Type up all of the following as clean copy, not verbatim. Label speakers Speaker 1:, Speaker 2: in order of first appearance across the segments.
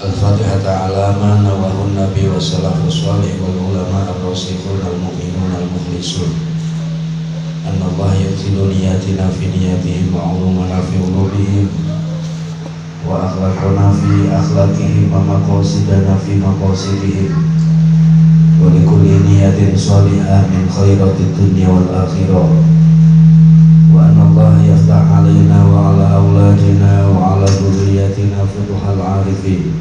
Speaker 1: Al-Fatihata ala ma nawahu nabi wa salafus salih wal ulama ar-rasikhun al-mu'minun al-mukhlisun. Anna Allah yazilu niyatina fi niyatihim wa ulumana fi ulubihim wa akhlaqana fi akhlaqihim wa maqasidana fi maqasidihim wa likulli niyatin salihah min khairatid dunya wal akhirah. Wa anna Allah yaftah alaina wa ala awladina wa ala dhurriyyatina futuhal arifin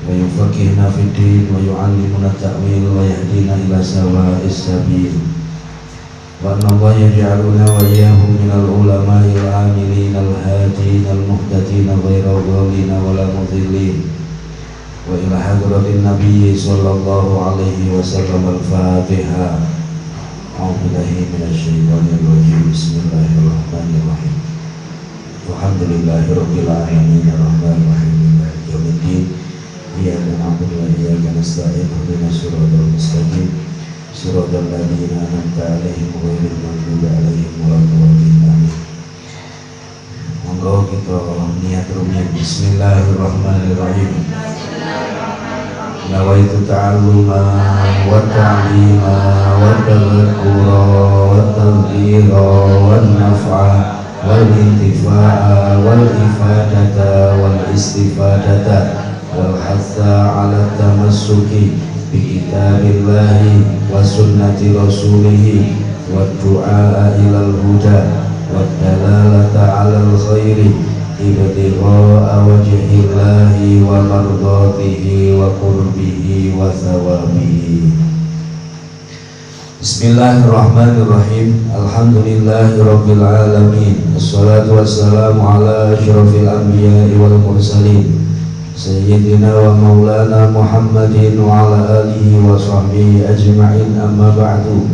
Speaker 1: wa yufaqihna fid din wa yu'allimuna ta'wil wa yahdina ila sawa'is sabil. Wa anna Allah yaj'aluna wa iyyahum minal ulama'il 'amilin al-hadin al-muhtadin ghayra dhalin wa la mudhillin. Wa ila hadratin nabiy sallallahu alaihi wasallam. Al-Fatihah. A'udzu billahi minasy syaithanir rajim. Bismillahirrahmanirrahim. Alhamdulillahirabbil alamin arrahmanir rahim maliki yaumiddin. Iyyaka na'budu wa iyyaka nasta'in. Ihdinas siratal mustaqim. Siratal ladzina an'amta 'alaihim ghairil maghdubi 'alaihim waladdallin. Amin. Monggo kita niat rumiyin. Bismillahirrahmanirrahim. Nawaitu ta'alluma wa ta'lima wa tadhakkura wa tadhkira wa naf'a wal intifa'a wal ifadata wal istifadata wal hatha 'ala tamassuki bi kitabillahi wa sunnati rasulih wa du'a ilal huda wa dalalata 'alal khairi ibtigha'a wajhillahi wa mardatihi wa qurbihi wa thawabihi. Bismillahirrahmanirrahim. Alhamdulillahirabbil alamin. Wassalatu wassalamu ala asyrafil anbiya'i wal mursalin sayyidina wa maulana Muhammadin wa ala alihi wa sahbihi ajma'in. Amma ba'du.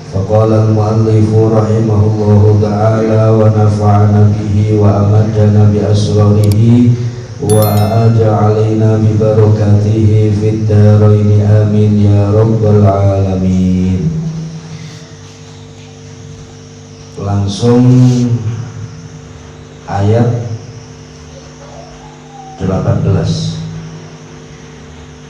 Speaker 1: Faqala al-muallifu rahimahullahu ta'ala wa nafa'ana bihi wa amadana bi asrarihi wa a'ada alaina bi barakatihi fid dharain amin ya rabbal alamin. Langsung ayat 18,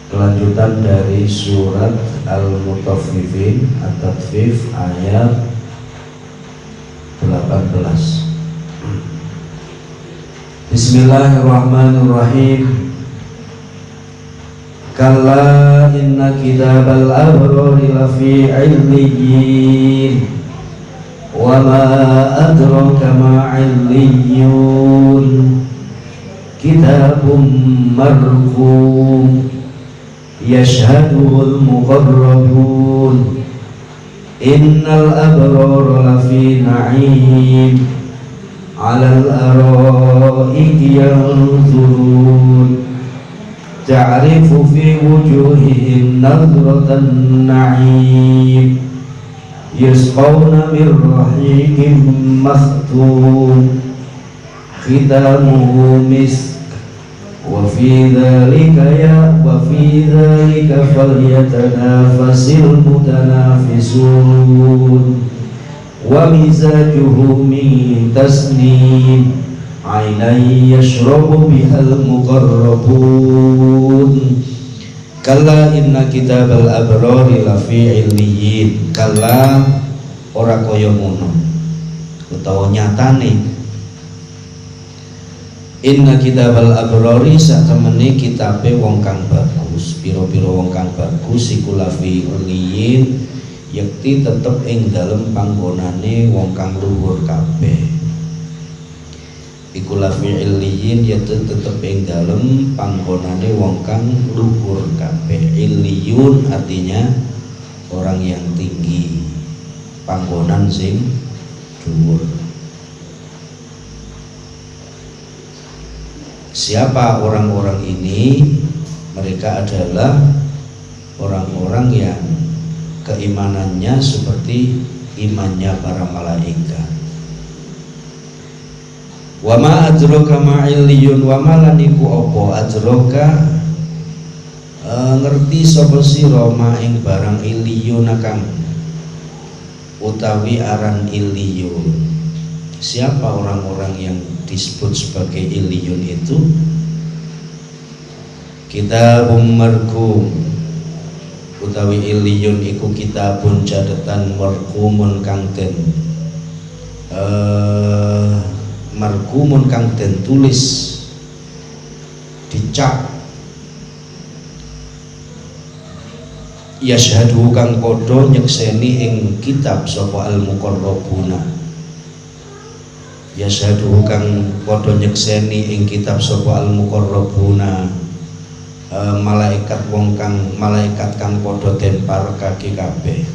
Speaker 1: kelanjutan dari surat Al-Mutaffifin At-Tatfif ayat 18. Bismillahirrahmanirrahim. Kalla inna kitabal abrari lafi 'illiyyin wa ma adraka ma 'illiyyun kitabun marqum yashhaduhul muqarrabun innal abrara lafi na'im 'alal araiki yanzurun ta'rifu fi wujuhihim nadratan na'im yusqawna min rahiqin makhtum khitamuhu misk wa fi dhalika falyatanafasil mutanafisun wa mizajuhu min tasnim aynan yashrabu bihal muqarrabun. Kalla inna kitabal abrari lafi 'illiyyin. Kalla ora kaya ngono utawa nyatane inna kitabal abrari sak temene kitabe wong kang bagus. Pira-pira wong kang bagus iku lafi 'illiyyin, yakti tetep ing dalem panggonane wong kang luhur kabeh. Iku lafi 'illiyyin ya tetep ing dalem panggonane wong kang luhur kabeh. Illiyun artinya orang yang tinggi, panggonan sing dhuwur. Siapa orang-orang ini? Mereka adalah orang-orang yang keimanannya seperti imannya para malaikat. Wa ma adraka ma 'illiyun. Wa ma lan iku apa adraka ngerti sapa sira ma ing barang illiyun kang utawi aran illiyun. Siapa orang-orang yang disebut sebagai illiyun itu? Kitabun markum utawi illiyun iku kitabun catatan markumun kang den markumun kang den tulis dicap yashhadu kang padha nyekseni ing kitab sapa al muqarrabuna yashhadu kang padha nyekseni ing kitab sapa al muqarrabuna malaikat kang padha den parekake kabeh.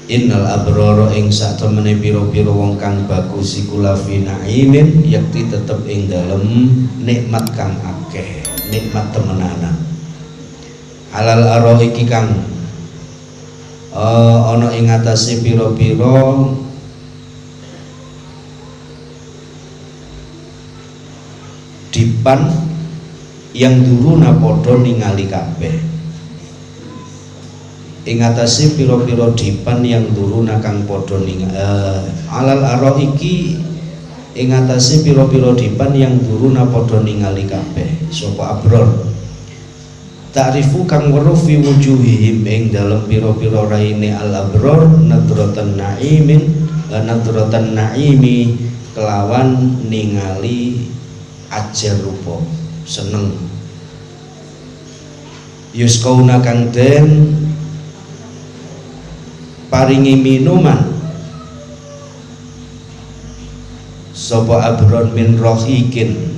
Speaker 1: Innal abrara ing satemene pira-pira wong kang bagus iku lafi naimin yakti tetep ing dalem nikmat kang akeh, nikmat temenanan. Alal araiki kang ana ing atase pira-pira dipan yang duruna padha ningali kabeh. Ing atase pira-pira dipan yang duruna kang padha alal araiki ing atase pira-pira dipan yang duruna padha ningali kabeh sapa abror. Ta'rifu kang weruh fi wujuhihim ing dalem pira-pira raine al abror nadratan naimi kelawan ningali ajar rupa seneng. Yuskauna kang den paringi minuman sapa abron min rohikin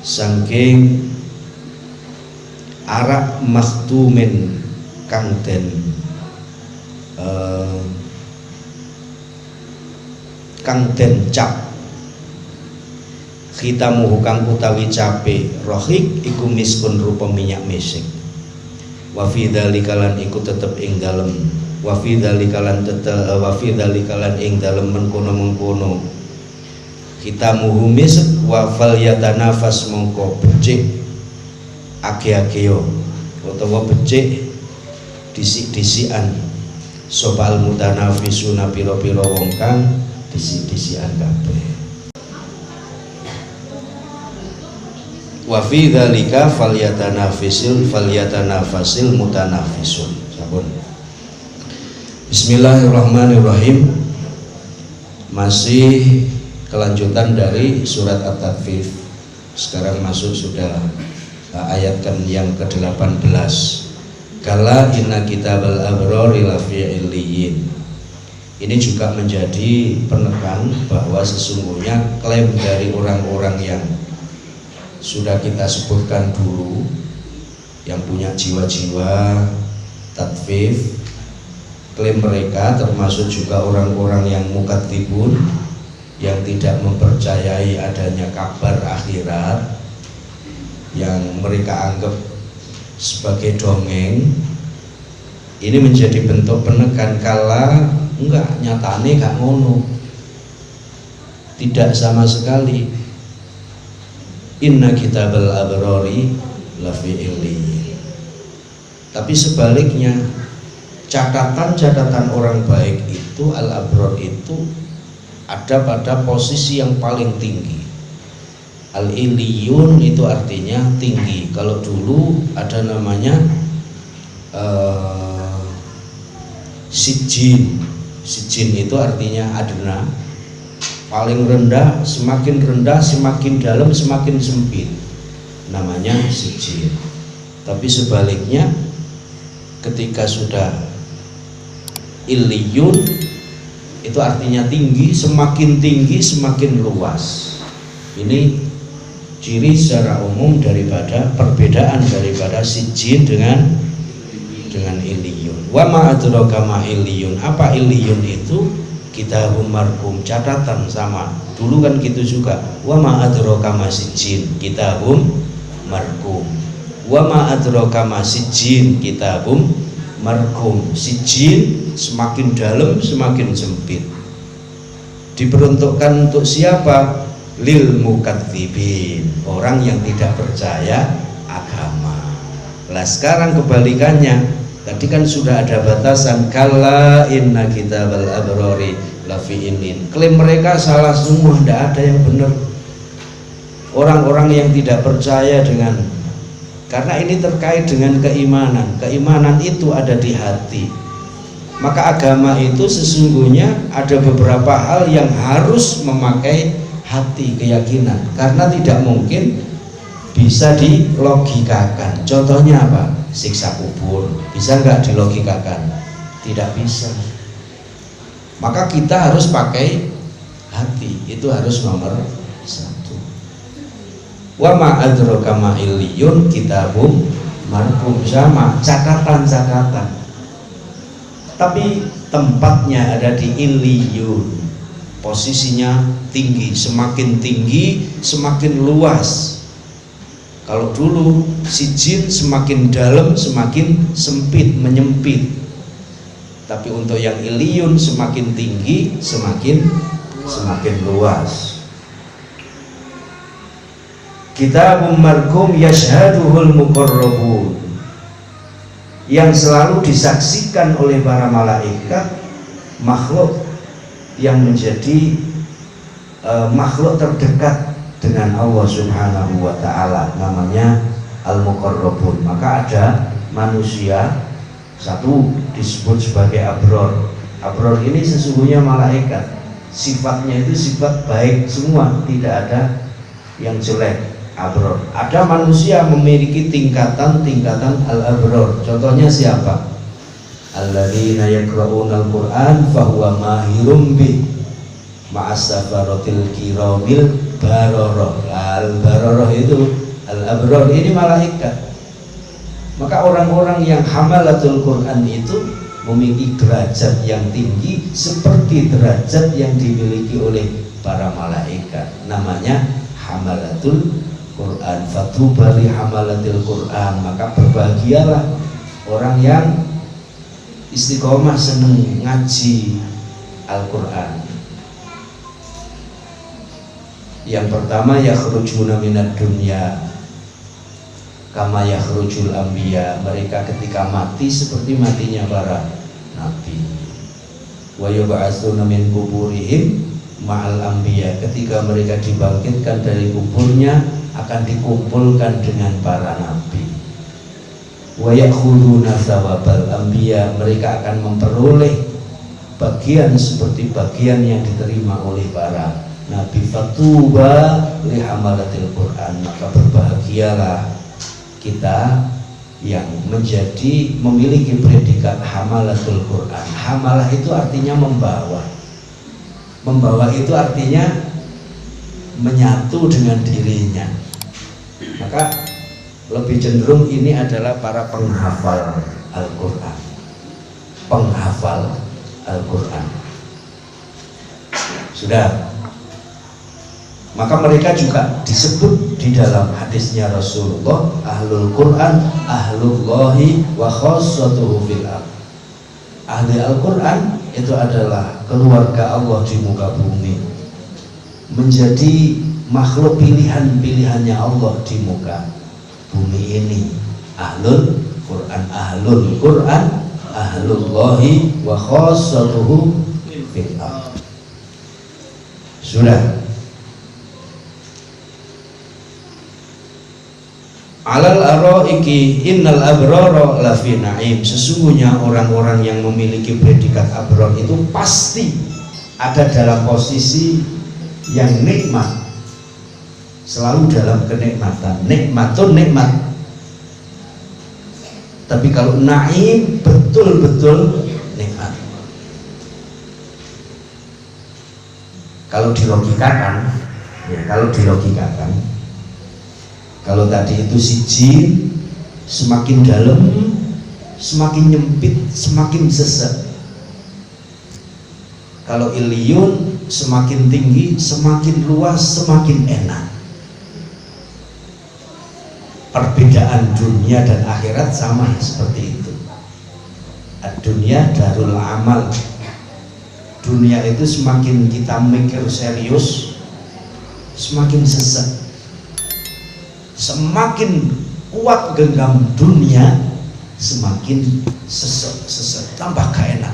Speaker 1: saking arak makhtumin kang den cap khitamuhu kang utawi cape rohik iku miskun rupa minyak misik. Wa fi dzalika lan iku tetep ing dalem wa fi dzalika lan ing dalem mengkono-mengkono khitamuhu misik wa fal yatanafas mongko becik ake-akeo utawa becik disik-disikan sapa al mutanafisuna pira-pira wong kang disik-disikan kabeh. Wa fi dzalika falyatanafasil mutanafisun. Sampun. Bismillahirrahmanirrahim. Masih kelanjutan dari surat At-Tatfif. Sekarang masuk sudah ayat yang ke-18. Kala inna kitabal abrari lafi illiyin. Ini juga menjadi penekan bahwa sesungguhnya klaim dari orang-orang yang sudah kita sebutkan dulu yang punya jiwa-jiwa tatfif, klaim mereka termasuk juga orang-orang yang mukadzibun yang tidak mempercayai adanya kabar akhirat yang mereka anggap sebagai dongeng. Ini menjadi bentuk penekan kala enggak, nyatane gak ngono, tidak sama sekali. Inna kitabal abrari lafi illiyin. Tapi sebaliknya, catatan-catatan orang baik itu al-abrar itu ada pada posisi yang paling tinggi. Al-illiyun itu artinya tinggi. Kalau dulu ada namanya sijin. Sijin itu artinya adna, paling rendah, semakin dalam semakin sempit, namanya sijin. Tapi sebaliknya, ketika sudah illiyun itu artinya tinggi semakin luas. Ini ciri secara umum daripada perbedaan daripada sijin dengan illiyun. Wa ma adraka ma illiyun. Apa illiyun itu? Kitabun markum, catatan sama. Dulu kan gitu juga. Wa ma adraka ma sijin, kitabun markum. Wa ma adraka ma sijin, kitabun markum. Sijin semakin dalam semakin sempit. Diperuntukkan untuk siapa? Lil mukadzibin, orang yang tidak percaya agama. Lah sekarang kebalikannya. Tadi kan sudah ada batasan, kala inna kitabal abrari lafi illiyin. Klaim mereka salah semua, tidak ada yang benar. orang-orang yang tidak percaya dengan, karena ini terkait dengan keimanan. Keimanan itu ada di hati. Maka agama itu sesungguhnya ada beberapa hal yang harus memakai hati, keyakinan, karena tidak mungkin bisa dilogikakan. Contohnya apa? Siksa kubur, bisa nggak dilogikakan? Tidak bisa. Maka kita harus pakai hati, itu harus nomor satu. Wa ma adraka ma illiyun kitabum marqum, sama catatan-catatan, tapi tempatnya ada di illiyun, posisinya tinggi, semakin luas. Kalau dulu sijin semakin dalam semakin sempit, menyempit. Tapi untuk yang illiyun semakin tinggi semakin luas. Kitabum marqum yashhaduhul muqarrabun, yang selalu disaksikan oleh para malaikat, makhluk yang menjadi makhluk terdekat dengan Allah Subhanahu wa ta'ala, namanya al-muqarrabun. Maka ada manusia, satu disebut sebagai abror. Abror ini sesungguhnya malaikat, sifatnya itu sifat baik semua, tidak ada yang jelek. Abror. Ada manusia memiliki tingkatan-tingkatan al-abror. Contohnya siapa? Alladzina yaqra'una al-Qur'an fahuwa mahirum bih ma'as-safaratil kiramil bararah. Al-bararah itu al-abror, ini malaikat. Maka orang-orang yang hamalatul Quran itu memiliki derajat yang tinggi seperti derajat yang dimiliki oleh para malaikat, namanya hamalatul Quran. Fatuba li hamalatil Quran, maka berbahagialah orang yang istiqomah seneng ngaji Al-Quran. Yang pertama, yakhrujuna minad dunya kama yakhrujul anbiya, mereka ketika mati seperti matinya para nabi. Wa yub'atsuna min kuburihim ma'al anbiya, ketika mereka dibangkitkan dari kuburnya akan dikumpulkan dengan para nabi. Wa ya'khuduna thawabal anbiya, mereka akan memperoleh bagian seperti bagian yang diterima oleh para nabi. Fatuba li hamalatil Quran, maka berbahagialah kita yang menjadi memiliki predikat hamalatul Quran. Hamalah itu artinya membawa. Membawa itu artinya menyatu dengan dirinya. Maka lebih cenderung ini adalah para penghafal Al-Quran. Penghafal Al-Quran. Sudah. Maka mereka juga disebut di dalam hadisnya Rasulullah, ahlul Quran ahlullahi wa khassatuhu fil ardh. Ahli Al-Quran itu adalah keluarga Allah di muka bumi, menjadi makhluk pilihan-pilihannya Allah di muka bumi ini. Ahlul Quran ahlullahi wa khassatuhu fil ardh. Sudah. Alal araiki innal abrara lafi na'im, sesungguhnya orang-orang yang memiliki predikat abror itu pasti ada dalam posisi yang nikmat, selalu dalam kenikmatan. Nikmatun nikmat. Tapi kalau na'im betul-betul nikmat. Kalau dilogikakan, kalau tadi itu sijin semakin dalam, semakin nyempit, semakin sesat. Kalau illiyun semakin tinggi, semakin luas, semakin enak. Perbedaan dunia dan akhirat sama seperti itu. Dunia darul amal. Dunia itu semakin kita mikir serius, semakin sesat. Semakin kuat genggam dunia, semakin sesat, tambah gak enak,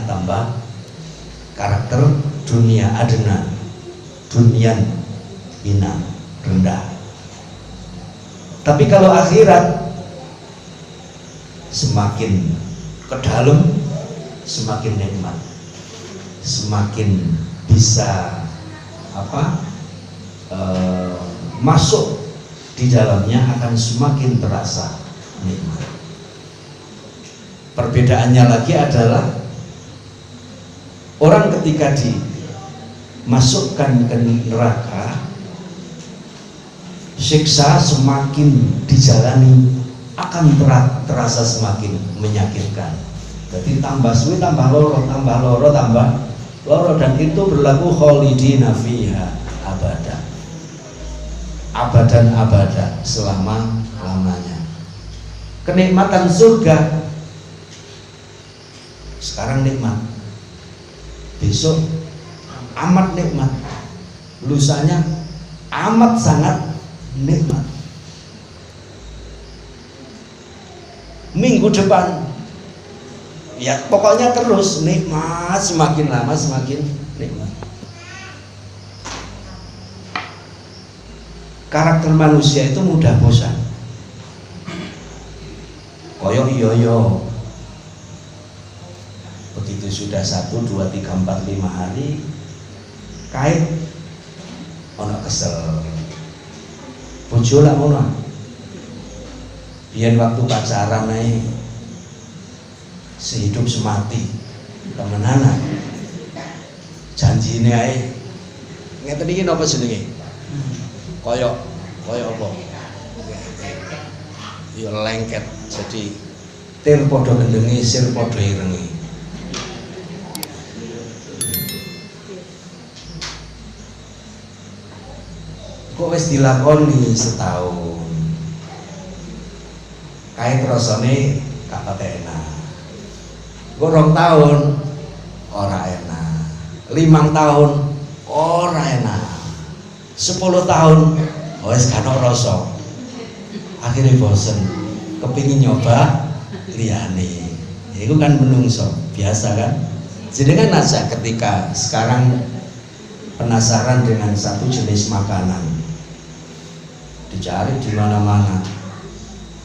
Speaker 1: tambah karakter dunia adna, dunian bina Tapi kalau akhirat semakin ke dalam semakin nikmat, semakin bisa masuk di dalamnya akan semakin terasa nikmat. Perbedaannya lagi adalah orang ketika dimasukkan ke neraka, siksa semakin dijalani akan terasa semakin menyakitkan. Jadi tambah suwi tambah loro, dan itu berlaku kholidina fiha abada, abadan abada, selama-lamanya. Kenikmatan surga sekarang nikmat, besok amat nikmat, lusanya amat sangat nikmat, minggu depan ya pokoknya terus nikmat, semakin lama semakin nikmat. Karakter manusia itu mudah bosan, koyok yoyo. Begitu sudah 1, 2, 3, 4, 5 hari kait ono kesel, bojo lah ngono. Biyen waktu pacaran ae sehidup semati, temenan janjine ae ngeten iki napa jenenge? Koyok apa? Ya lengket. Jadi tir padha gendenge, sir padha irenge. Kok wis dilakoni setahun, kait rasane gak pate enak. Kok 2 tahun ora enak, 5 tahun ora enak, 10 tahun wis gak ono rasa. Akhirnya bosen, kepingin nyoba liyane. Itu kan menungso, biasa kan? Jadi kan aja ketika sekarang penasaran dengan satu jenis makanan, dicari di mana-mana.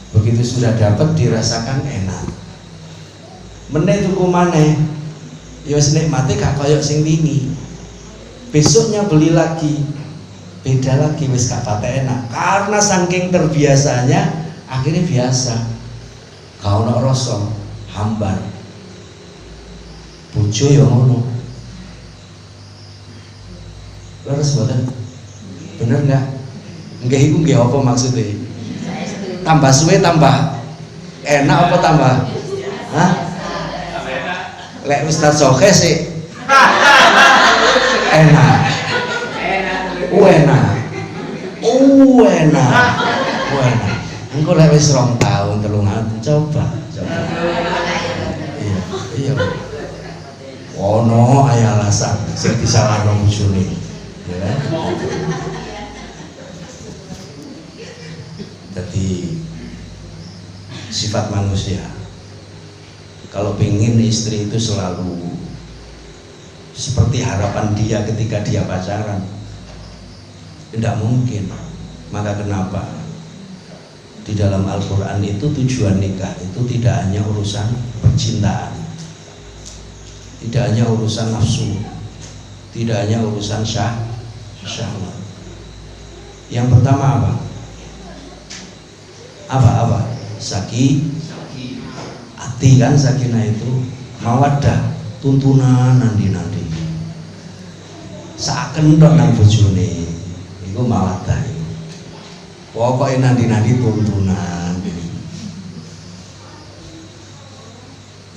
Speaker 1: Begitu sudah dapat dirasakan enak, meneh tuku maneh ya wis nikmate gak koyo sing wingi. Besoknya beli lagi, beda lagi, wis gak pate enak. Karena saking terbiasanya akhirnya biasa, gak ono rasa, hambar. Bojo ya ngono. Leres boten? Bener nggak? Nggih iku nggih apa maksudnya? Tambah suwe tambah enak apa tambah? Hah? Lek Ustaz Soke sih enak. Enak. Engko lek wis 2 tahun 3 tahun coba. Iya. Ono aya alasan sing disalahno bojone. Ya. Jadi sifat manusia kalau pengen istri itu selalu seperti harapan dia ketika dia pacaran, tidak mungkin. Maka kenapa di dalam Al-Quran itu tujuan nikah itu tidak hanya urusan percintaan, tidak hanya urusan nafsu, tidak hanya urusan syahwat. Yang pertama apa? Hati kan, sakinah itu mawaddah, tuntunan nanti seakan tok nang bojone iku mawaddah. Pokoke nanti tuntunan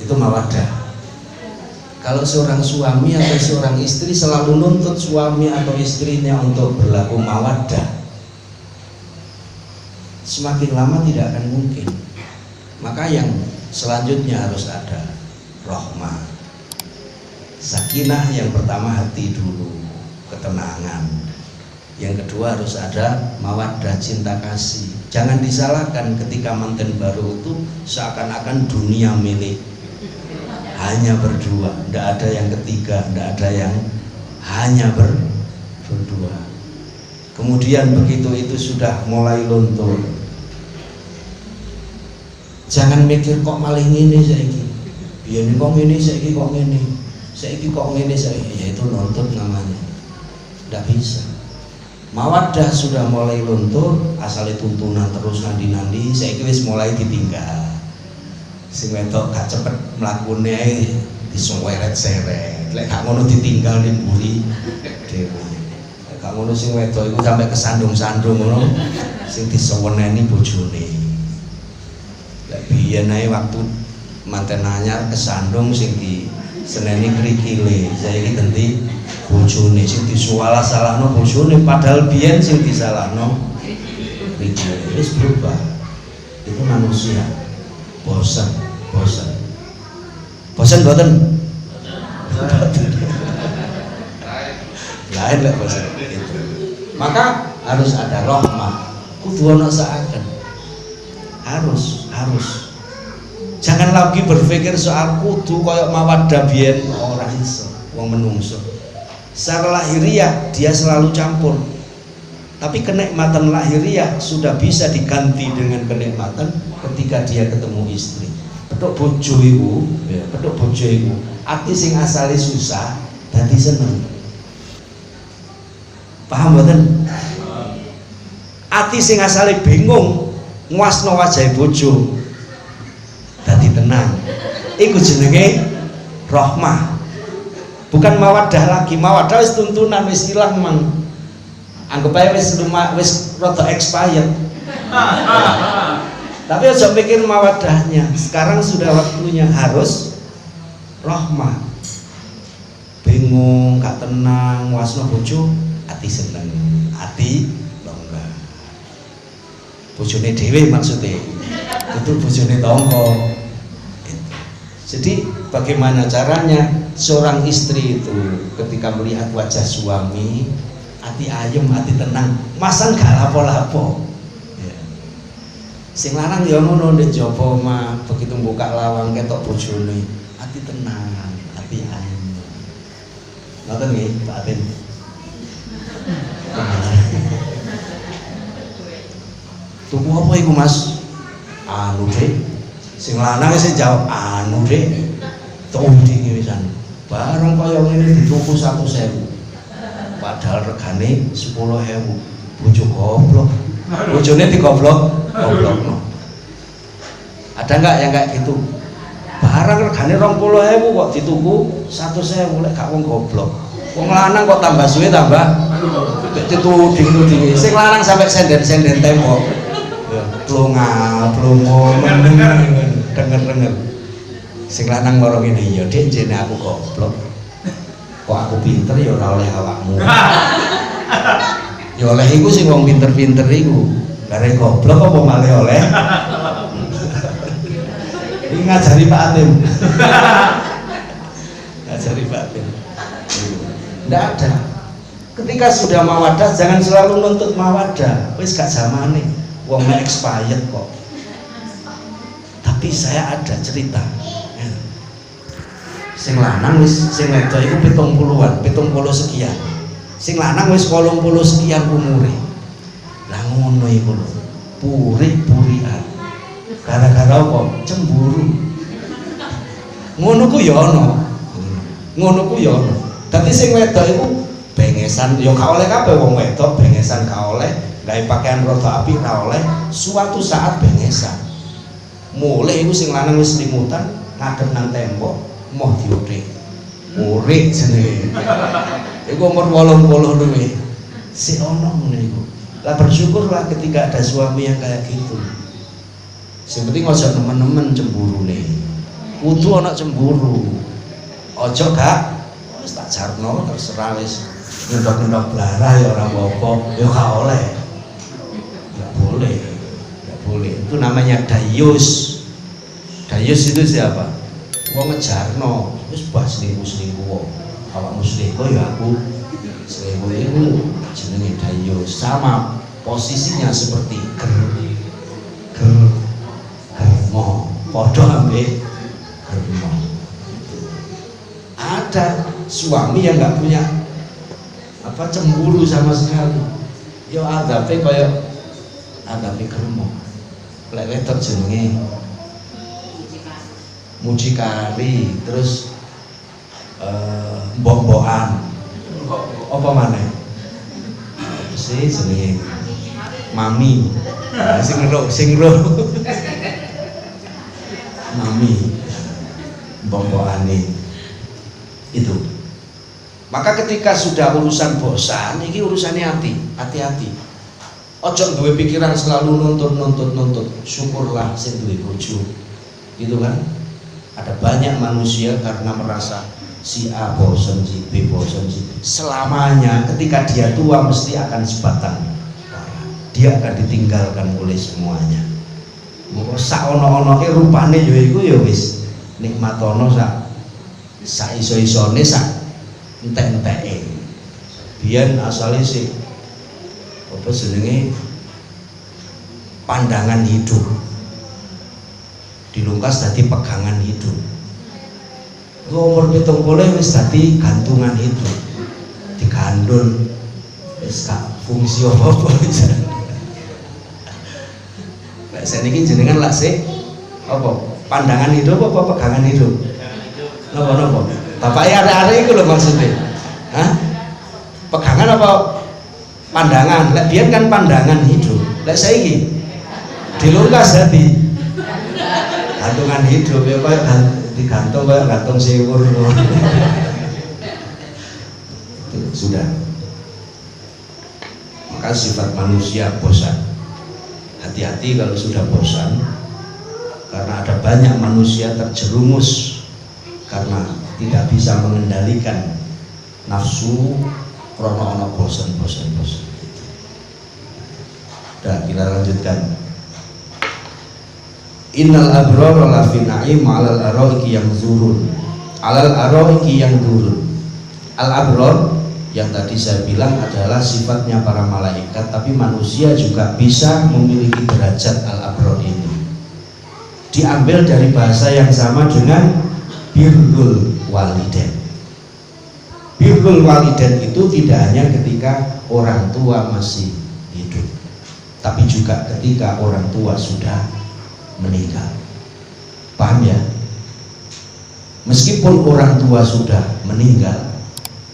Speaker 1: itu mawaddah. Kalau seorang suami atau seorang istri selalu nuntut suami atau istrinya untuk berlaku mawaddah, semakin lama tidak akan mungkin. Maka yang selanjutnya harus ada rahmah, sakinah. Yang pertama hati dulu, ketenangan. Yang kedua harus ada mawaddah, cinta kasih. Jangan disalahkan ketika manten baru itu seakan-akan dunia milik, hanya berdua, tidak ada yang ketiga, tidak ada yang hanya berdua. Kemudian begitu itu sudah mulai luntur, Jangan mikir kok malah ngene saiki. Biyen kok ngene saiki kok ngene. Saiki kok ngene saiki. Ya itu nuntut namanya. Enggak bisa. Mawaddah sudah mulai luntur, asale tuntunan terus nandi-nandi, saiki wis mulai ditinggal. Sing wedok gak cepet mlakune ae diseweret-seret. Lek gak ngono ditinggal ning mburi dhewe. Lek gak ngono sing wedok iku sampe kesandung-sandung ngono sing diseweneni bojone. Lek biyen ae waktu manten anyar kesandung sing diseneni krikile, saiki ganti bojone sing disuwala-salahno bojone padahal biyen sing disalahno krikile. Wis berubah. Itu manusia. Bosan boten. Lain lah bosan itu. Maka harus ada rahmah. Kudu ana saaken. Harus. Jangan lagi berpikir soal kudu koyok mawaddah biyen ora iso wong menungso. Secara lahiriah dia selalu campur. Tapi kenikmatan lahiriah sudah bisa diganti dengan kenikmatan ketika dia ketemu istri. Petuk bojo iku, ya, petuk bojo iku, ati sing asale susah dadi seneng. Paham mboten? Ati sing asale bingung nguasno wajahe bojo dadi tenang. Iku jenenge rahmah. Bukan mawaddah lagi. Mawaddah wis tuntunan wis ilang mang. Anggap aja wis rada expired. Tapi aja pikir mawadahnya. Sekarang sudah waktunya harus rahmah. Bingung, gak tenang, wasno bojo, ati seneng, ati longgar. Bojone dhewe maksudnya. Itu bojone tangga. Jadi bagaimana caranya seorang istri itu ketika melihat wajah suami hati ayem, hati tenang, masan gak lapo-lapo. Ya. Sing lanang ya ngono ndek jaba mah begitu buka lawang ketok bojone, hati tenang, hati ayem. Ngoten nggih, Pak Atin. Tuku apa iku, Mas? Anu, Dek. Sing lanang sing jawab, anu, Dek. Tondinge wisan. Barang kaya ngene dituku 100.000. Padahal regane 10.000. Bojo goblok. Bojone digoblok, goblokno. Ada enggak yang kayak gitu? Barang regane 20.000 kok dituku 100.000 lek gak wong goblok. Wong lanang kok tambah suwe tambah dituding-tudingi. Sing lanang sampai senden-senden tembok. Plonga-plongo denger-denger. Sing lanang moro ngene, ya Dik jene aku goblok. Kok aku pinter ya ora oleh awakmu. Ya oleh iku sing wong pinter-pinter iku. Bare goblok apa malih oleh? Ini ngajari Pak Atim. Ngajari Pak Atim. Nggak ada. Ketika sudah mawaddah jangan selalu nuntut mawaddah. Wis gak zamane. Wong expired kok. Tapi saya ada cerita. Sing lanang wis sing wedok iku 70-an, 70 sekian. Sing lanang wis 80 sekian umure. Lah ngono iku lho. Puri-purian. Gara-gara apa? Cemburu. Ngono ku ya ana. Ngono ku ya ana. Dadi sing wedok iku bengesan, ya gak oleh kabeh wong wedok bengesan gak oleh, gawe pakaian rada apik gak oleh, suatu saat bengesan. Mulai iku sing lanang wis limutan ngadep nang tembok. Moh diurik, urik jenenge. Iku umur 80 luwih. Si ono ngene iku. Lah bersyukurlah ketika ada suami yang kayak gitu. Sing penting aja nemen-nemen cemburune. Kudu ana cemburu. Aja gak wis tak jarno terserah wis ngendok-ngendok blarah ya ora apa-apa, ya gak oleh. Enggak boleh. Enggak boleh. Itu namanya dayus. Dayus itu siapa? Wong ngejarno, wis bah selingkuh-selingkuh wong. Awakmu selingkuh ya aku selingkuh itu jenenge dayus. Sama posisinya seperti germo, padha ambek germo. Ada suami yang nggak punya apa cemburu sama sekali. Yo adape kaya adape germo. Lek wedok jenenge mucikari, terus mbok-mbokan. Apa maneh? Si jenenge mami. Sing ro. Mami. Mbok-mbokane. Itu. Maka ketika sudah urusan bosan, ini urusannya hati-hati. Ojo duwe pikiran selalu nuntut. Syukurlah sing duwe bojo. Gitu kan? Ada banyak manusia karena merasa si A bosan, si B bosan, selamanya ketika dia tua mesti akan sebatang. Dia akan ditinggalkan oleh semuanya. Moko sak ono-onoke rupane ya iku ya wis nikmatono sak iso-isone sak entek-enteke. Biyen asale sih apa jenenge pandangan hidup dilungkas dadi pegangan hidup. Umur 70 wis dadi gantungan hidup. Digandul wis gak fungsi apa-apa. Lek seniki jenengan lak sih apa? Pandangan hidup apa pegangan hidup? Napa? Bapak arek-arek iku lho maksudnya. Hah? Pegangan apa pandangan? Lek biyen kan pandangan hidup. Lek saiki dilungkas dadi gantungan hidup ya Pak, digantung kayak gantung sewur. Sudah. Maka sifat manusia bosan. Hati-hati kalau sudah bosan, karena ada banyak manusia terjerumus karena tidak bisa mengendalikan nafsu krono bosan. Udah, kita lanjutkan. Innal abrara lafi na'im 'alal araiki yang zurun. Alal araiki yang durun. Al abrar yang tadi saya bilang adalah sifatnya para malaikat, tapi manusia juga bisa memiliki derajat al abrar ini. Diambil dari bahasa yang sama dengan birrul walidain. Birrul walidain itu tidak hanya ketika orang tua masih hidup, tapi juga ketika orang tua sudah meninggal. Paham ya? Meskipun orang tua sudah meninggal,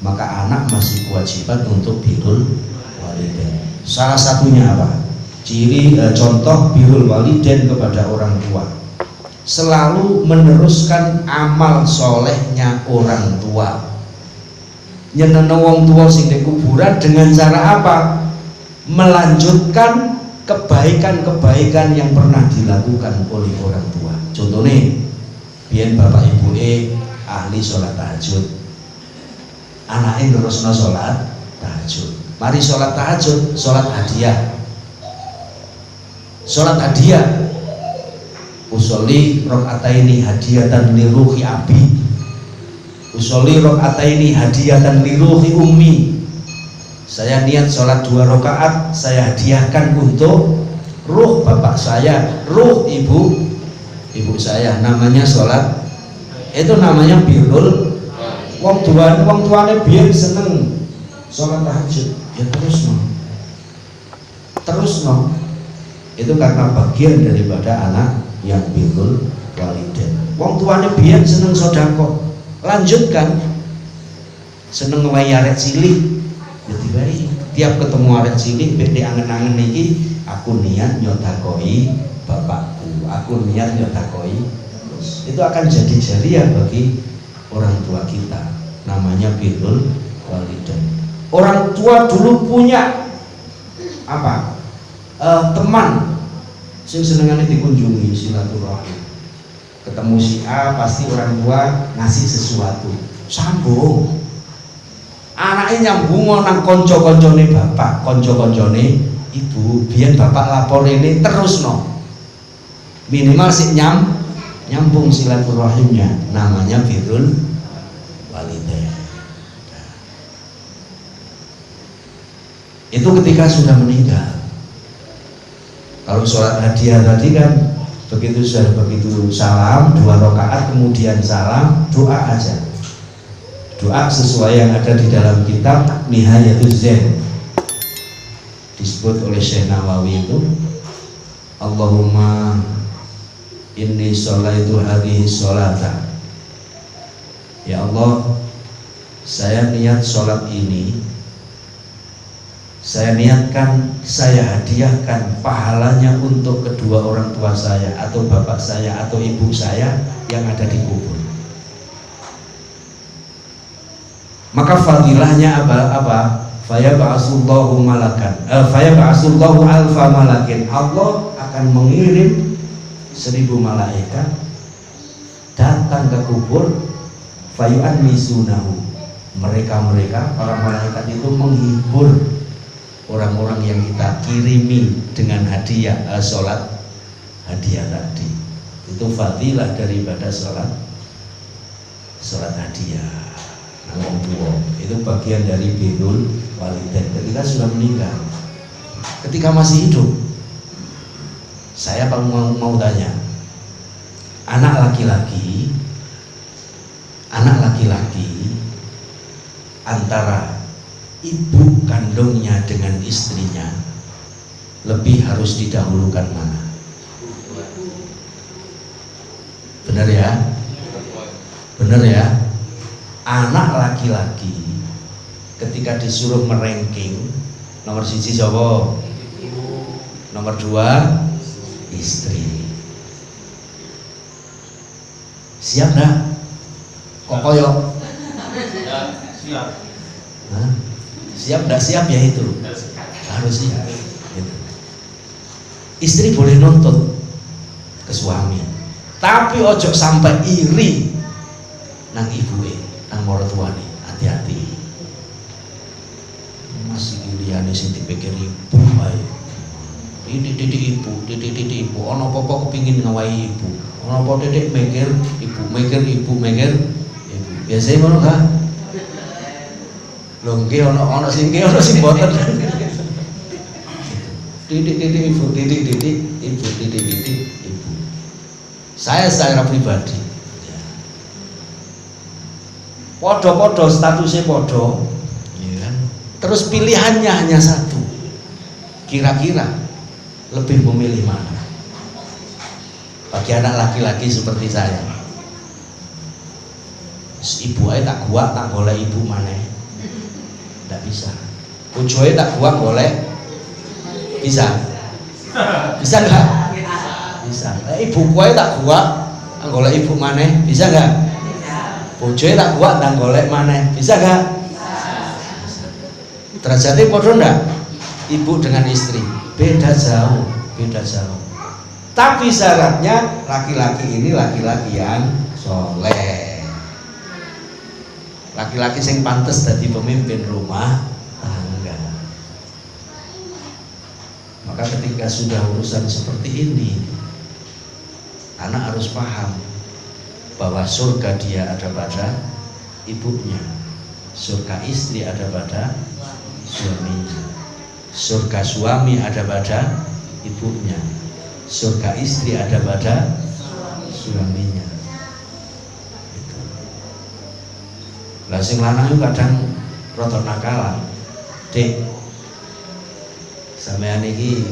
Speaker 1: maka anak masih kewajiban untuk birrul walidain. Salah satunya apa? Contoh birrul walidain kepada orang tua, selalu meneruskan amal solehnya orang tua. Nyeneno wong tua sing di kuburan dengan cara apa? Melanjutkan kebaikan-kebaikan yang pernah dilakukan oleh orang tua. Contohnya, biyen bapak ibu ahli sholat tahajud, anaknya terusno sholat tahajud. Mari sholat tahajud, sholat hadiah. Sholat hadiah, usolli rakaataini hadiyatan li ruhi abi, usolli rakaataini hadiyatan li ruhi ummi. Saya niat sholat 2 rakaat, saya hadiahkan untuk ruh bapak saya, ruh ibu saya. Namanya sholat, itu namanya birrul. Wong tuane biyen seneng sholat tahajud, ya terus no. Itu karena bagian daripada anak yang birrul walidain. Wong tuane biyen seneng sedekah, lanjutkan. Seneng ngwehi arek cilik, jadi baik. Tiap ketemu arek cilik, beda angen-angen iki, aku niat nyodakoi bapakku, aku niat nyodakoi. Itu akan jadi jariah bagi orang tua kita. Namanya birrul walidain. Orang tua dulu punya apa? Teman sing senengane dikunjungi, silaturahim. Ketemu si A, pasti orang tua ngasih sesuatu, sambung. Anaknya nyambung nang konco-koncone bapak, konco-koncone ibu, biar bapak lapor ini terus no. Minimal sih nyambung silaturahimnya, namanya birrul walidain. Itu ketika sudah meninggal. Kalau sholat hadiah tadi kan begitu salam 2 rakaat kemudian salam, doa aja. Doa sesuai yang ada di dalam kitab Nihayatuz Zain, disebut oleh Syekh Nawawi itu, Allahumma inni sholaitu hadhihi sholata. Ya Allah, saya niat sholat ini, saya niatkan, saya hadiahkan pahalanya untuk kedua orang tua saya, atau bapak saya, atau ibu saya yang ada di kubur. Maka fadilahnya apa? Fayab'asullahu malakan, fayab'asullahu alfa malakin. Allah akan mengirim 1000 malaikat datang ke kubur, fayu'annisunahu. Mereka para malaikat itu menghibur orang-orang yang kita kirimi dengan hadiah sholat hadiah tadi. Itu fadilah daripada sholat hadiah. Orang tua itu bagian dari birrul walidain ketika sudah meninggal. Ketika masih hidup, saya mau tanya, anak laki-laki antara ibu kandungnya dengan istrinya lebih harus didahulukan mana? Benar ya? Benar ya? Anak laki-laki ketika disuruh meranking, nomor 1 siapa? Nomor 2 istri. Siap dah? Kok koyok? Siap. Hah? Siap dah siap ya itu? Harus siap. Gitu. Istri boleh nuntut ke suami, tapi ojo sampai iri nang ibuke. Nang mertuane, hati-hati. Masih liyane sing dipikir ibu ae. Didik ibu, ana apa-apa kepingin ngawahi ibu. Ana apa didik mikir ibu. Biasane ngono kan? Lho nggih ana sing boten. Didik ibu. Saya secara pribadi podo-podo statusnya podo, ya kan? Terus pilihannya hanya satu. Kira-kira lebih memilih mana? Bagi anak laki-laki seperti saya, ibu aja tak kuat, tak boleh ibu mana? Tidak bisa. Bojoe tak kuat boleh? Bisa? Bisa nggak? Bisa. Ibu kue tak kuat, tak boleh ibu mana? Bisa nggak? Bojoe tak kuat dan golek maneh, bisa gak? Bisa. Derajatnya podo ndak? Ibu dengan istri beda jauh. Tapi syaratnya laki-laki ini laki-laki yang soleh, laki-laki yang pantas jadi pemimpin rumah tangga. Maka ketika sudah urusan seperti ini, anak harus paham bahwa surga dia ada pada ibunya, surga istri ada pada suaminya, surga suami ada pada ibunya, surga istri ada pada suaminya. Itu. Lah sing lanang kadang rada nakalan. Dik, sampeyan iki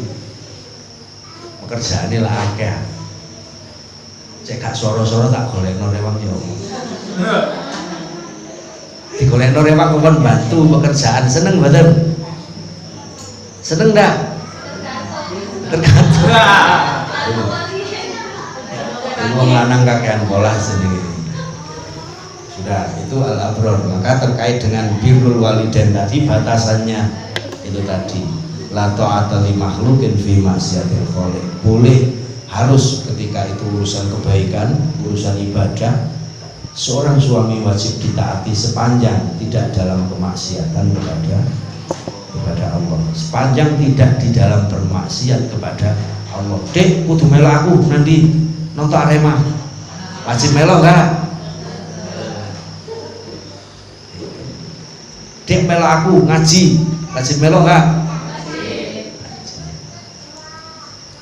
Speaker 1: pekerjaane lah akeh. Cek gak soro-soro tak golekno rewang yo. Digolekno rewang kon bantu pekerjaan, seneng mboten? Seneng ndak? Tergantung. Wong lanang kakean pola sendiri. Sudah, itu al-abror. Maka terkait dengan birrul walidain tadi batasannya itu tadi la ta'ata li makhluqin fi ma'siyatil khaliq. Boleh, harus ketika itu urusan kebaikan, urusan ibadah, seorang suami wajib ditaati sepanjang tidak dalam kemaksiatan kepada Allah, sepanjang tidak di dalam bermaksiat kepada Allah. Dek, kudu melo aku nanti nonton Arema, wajib melo enggak? Dek, melo aku ngaji, wajib melo enggak?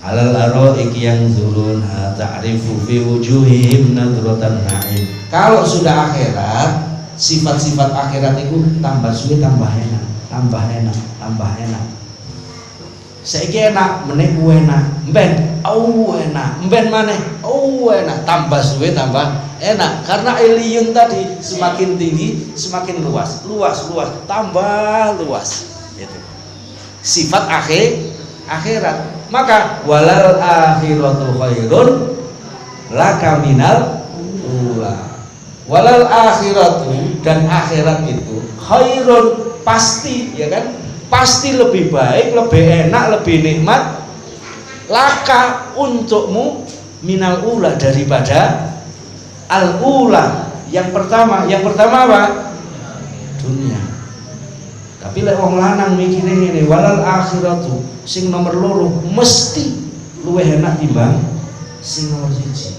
Speaker 1: Alal araiki yang zurun ta'rifu fi wujuhihim nadratan na'im. Kalau sudah akhirat, sifat-sifat akhirat itu tambah suwe tambah enak. Saiki enak, meneh enak, mben enak, mben maneh enak, tambah suwe tambah enak. Karena iliyun tadi semakin tinggi semakin luas, tambah luas. Itu sifat akhirat. Maka walal akhiratu khairun laka minal ula. Walal akhiratu, dan akhirat itu khairun, pasti, ya kan? Pasti lebih baik, lebih enak, lebih nikmat laka, untukmu, minal ula, daripada al ula, yang pertama apa? Dunia. Tapi lek wong lanang mikire ngene, walal akhiratu, sing nomor loro mesti luwih enak timbang sing nomor 1.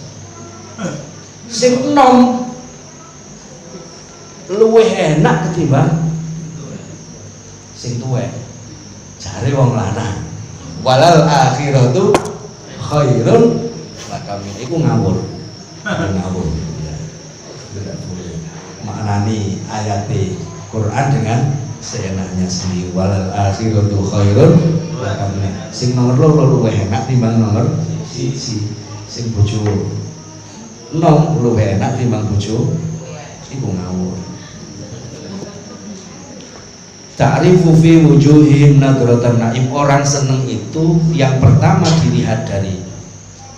Speaker 1: Sing enom luwih enak ketimbang sing tuwek. Jare wong lanang, walal akhiratu khairun lakamin. Iku ngawur. Ngawur. Ya. Tidak boleh maknani ayat Quran dengan seenaknya sendiri. Walal akhiratu khairun lakamin. Sing nomor loro luwih enak timbang nomor 1. Sing bojo enom luwih enak timbang bojo iku ngawur. Ta'rifu fi wujuhihim nadratan na'im. Orang seneng itu yang pertama dilihat dari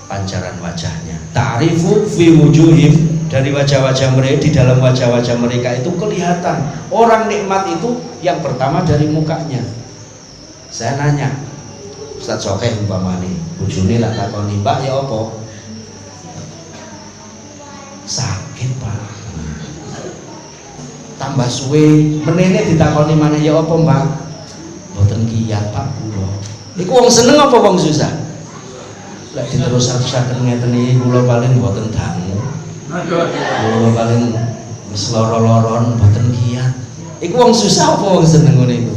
Speaker 1: pancaran wajahnya. Ta'rifu fi wujuhihim, dari wajah-wajah mereka, di dalam wajah-wajah mereka itu kelihatan. Orang nikmat itu yang pertama dari mukanya. Saya nanya, Ustaz Sokeh umpamane, bojone lak takoni, "Mbak ya apa?" Sakit, Pak. Tambah suwe menene ditakoni maneh, ya apa Mbak? Mboten kiyat Pak kula. Iku wong seneng apa wong susah? Lek diterus-terusaken ngeten iki kula paling mboten dangu. Kula paling wis lara-laron mboten kiyat. Iku wong susah apa wong seneng ngene iku?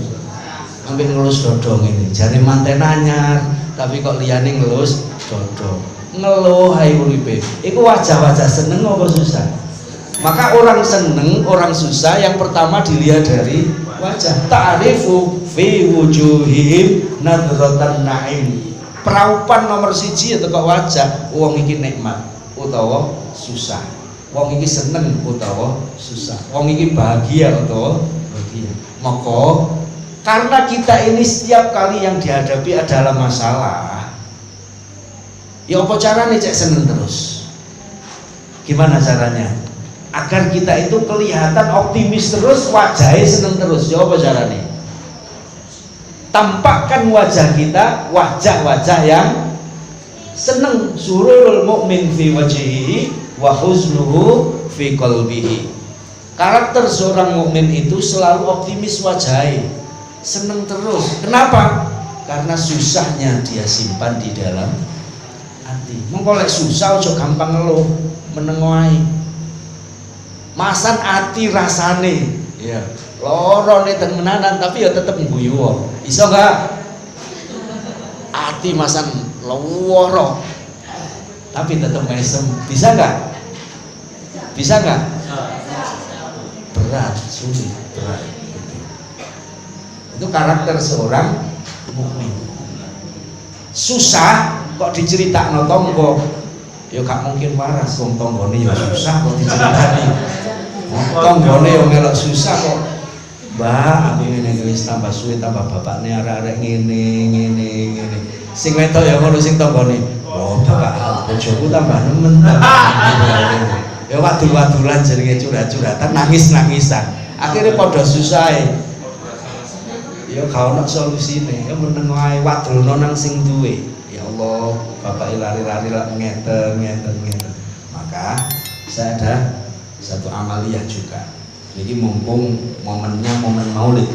Speaker 1: Ambil ngelus dodong ini. Jare manten anyar, tapi kok liyane ngelus dodong. Ngeluh ae uripe. Iku wajah-wajah seneng apa susah? Maka orang seneng, orang susah yang pertama dilihat dari wajah. Ta'rifu fi wujuhihim nadratan na'im. Peraupan nomor 1 itu kok wajah. Wong iki nikmat utawa susah. Wong iki seneng utawa susah. Wong iki bahagia utawa bahagia. Maka karena kita ini setiap kali yang dihadapi adalah masalah, ya apa caranya cek seneng terus? Gimana caranya? Agar kita itu kelihatan optimis terus, wajahnya seneng terus. Ya apa caranya? Tampakkan wajah kita, wajah-wajah yang seneng. Sururul mu'min fi wajhihi wa huznuhu fi qalbihi. Karakter seorang mukmin itu selalu optimis wajahnya, seneng terus. Kenapa? Karena susahnya dia simpan di dalam hati. Mengkolek susah ojo gampang ngeluh, menengoai. Masan ati rasane, ya lorone temenanan tapi ya tetep ngguyu. Iso enggak? Ati masan loro tapi tetep mesem. Bisa enggak? Bisa enggak? Berat, sulit, berat. Itu karakter seorang mukmin. Susah kok diceritakno tonggo, ya gak mungkin waras. Wong tanggane ya susah kok diceritani. Tanggane yo melok susah kok. Mbak, aku ngene wis tambah suwe tambah bapakne arek-arek ngene. Sing wedok ya ngono sing tanggane. Oh, bapak bojoku tambah nemen. Ya wadul-wadulan jenenge curhat-curhatan, nangis-nangisan. Akhirnya padha susahe. Ya gak ono solusine. Ya meneng wae wadulno nang sing duwe. Ya Allah, bapak lari-lari lah ngeten. Maka saya ada satu amaliyah juga. Jadi mumpung momennya momen maulid,